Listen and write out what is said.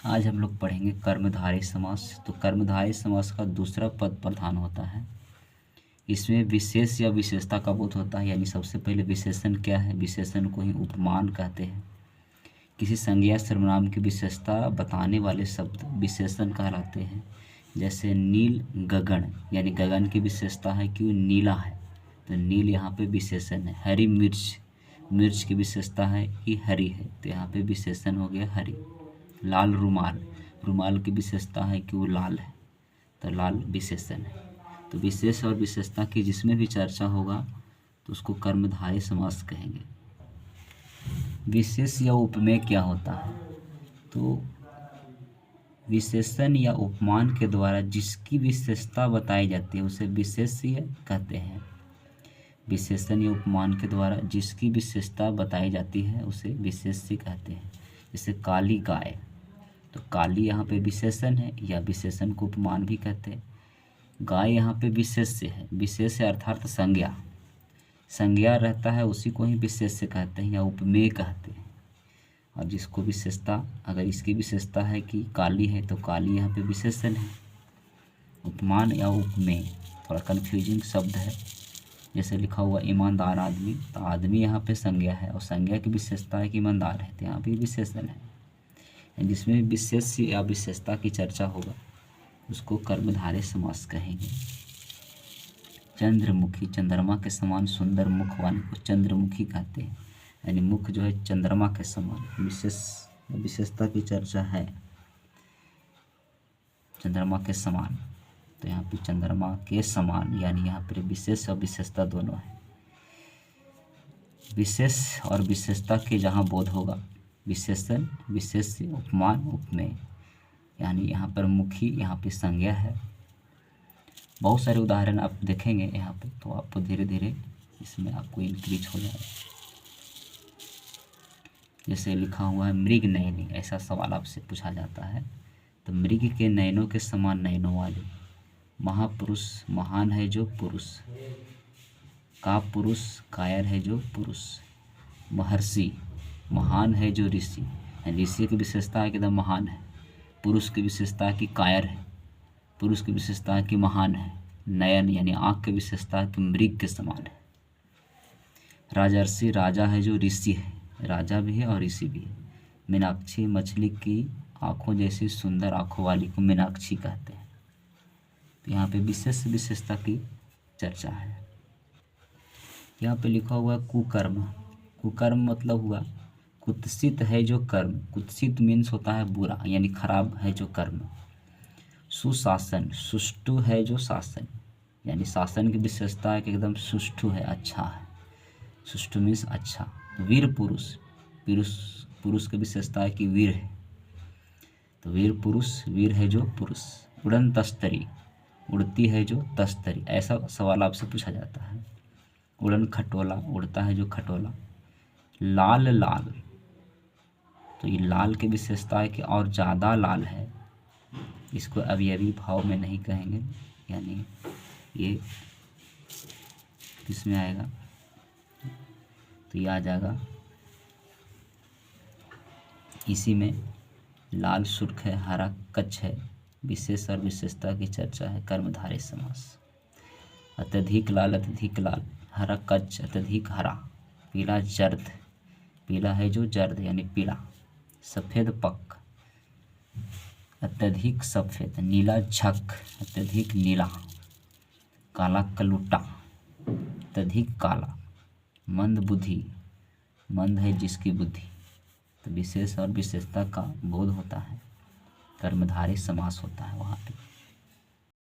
आज हम लोग पढ़ेंगे कर्मधारय समास। तो कर्मधारय समास का दूसरा पद प्रधान होता है। इसमें विशेष या विशेषता का बोध होता है, यानी सबसे पहले विशेषण क्या है, विशेषण को ही उपमान कहते हैं। किसी संज्ञा सर्वनाम की विशेषता बताने वाले शब्द विशेषण कहलाते हैं। जैसे नील गगन, यानी गगन की विशेषता है कि वो नीला है, तो नील यहाँ पे विशेषण है। हरी मिर्च, मिर्च की विशेषता है कि हरी है, तो यहाँ पे विशेषण हो गया हरी। लाल रुमाल, रुमाल की विशेषता है कि वो लाल है, तो लाल विशेषण है। तो विशेष और विशेषता की जिसमें भी चर्चा होगा तो उसको कर्मधारय समास कहेंगे। विशेष या उपमेय क्या होता है, तो विशेषण या उपमान के द्वारा जिसकी विशेषता बताई जाती है उसे विशेष्य कहते हैं। विशेषण या उपमान के द्वारा जिसकी विशेषता बताई जाती है उसे विशेष्य कहते हैं। जैसे काली गाय, तो काली यहाँ पे विशेषण है या विशेषण को उपमान भी कहते हैं। गाय यहाँ पे विशेष्य है, विशेष्य अर्थात संज्ञा, संज्ञा रहता है उसी को ही विशेष्य कहते हैं या उपमेय कहते हैं। और जिसको विशेषता, अगर इसकी विशेषता है कि काली है तो काली यहाँ पे विशेषण है। उपमान या उपमेय थोड़ा कन्फ्यूजिंग शब्द है। जैसे लिखा हुआ ईमानदार आदमी, तो आदमी यहाँ पे संज्ञा है और संज्ञा की विशेषता है कि ईमानदार है, तो यहाँ पे विशेषण है। जिसमें विशेष या विशेषता की चर्चा होगा उसको कर्मधारय समास कहेंगे। चंद्रमुखी, चंद्रमा के समान सुंदर मुख वाले को चंद्रमुखी कहते हैं, यानी मुख जो है चंद्रमा के समान। विशेषता की चर्चा है चंद्रमा के समान, तो यहाँ पे चंद्रमा के समान, यानी यहाँ पर विशेष और विशेषता दोनों है। विशेष और विशेषता के जहाँ बोध होगा, विशेषण, विशेष्य, उपमान, उपमेय, यानी यहाँ पर मुखी यहाँ पे संज्ञा है। बहुत सारे उदाहरण आप देखेंगे यहाँ पे, तो आपको धीरे धीरे इसमें आपको इंक्रीज हो जाएगा। जैसे लिखा हुआ है मृग नयनी, ऐसा सवाल आपसे पूछा जाता है, तो मृग के नयनों के समान नयनों वाले। महापुरुष, महान है जो पुरुष, का पुरुष, कायर है जो पुरुष। महर्षि, महान है जो ऋषि, ऋषि की विशेषता है कि एकदम महान है। पुरुष की विशेषता है कि कायर है, पुरुष की विशेषता है कि महान है। नयन यानी आँख की विशेषता है कि मृग के समान है। राजर्षि, राजा है जो ऋषि है, राजा भी है और ऋषि भी है। मीनाक्षी, मछली की आँखों जैसी सुंदर आँखों वाली को मीनाक्षी कहते हैं। तो यहाँ पे विशेष विशेषता की चर्चा है। यहाँ पे लिखा हुआ कुकर्म, कुकर्म मतलब हुआ कुत्सित है जो कर्म, कुत्सित मीन्स होता है बुरा, यानी खराब है जो कर्म। सुशासन, सुष्टु है जो शासन, यानी शासन की विशेषता है कि एकदम सुष्टु है, अच्छा है। सुष्टु मीन्स अच्छा। वीर पुरुष, पुरुष की विशेषता है कि वीर है, तो वीर पुरुष, वीर है जो पुरुष। उड़न तस्तरी, उड़ती है जो तस्तरी, ऐसा सवाल आपसे पूछा जाता है। उड़न खटोला, उड़ता है जो खटोला। लाल लाल, तो ये लाल की विशेषता है कि और ज़्यादा लाल है, इसको अवयवी भाव में नहीं कहेंगे, यानी ये किस में आएगा, तो ये आ जाएगा इसी में। लाल सुर्ख है, हरा कच्छ है। विशेष और विशेषता की चर्चा है कर्मधारय समास। अत्यधिक लाल, अत्यधिक लाल। हरा कच्छ, अत्यधिक हरा। पीला जर्द, पीला है जो जर्द यानी पीला। सफ़ेद पक, अत्यधिक सफ़ेद। नीला झक, अत्यधिक नीला। काला कलुटा, अत्यधिक काला। मंद बुद्धि, मंद है जिसकी बुद्धि। तो विशेष और विशेषता का बोध होता है, कर्मधारय समास होता है वहाँ पे।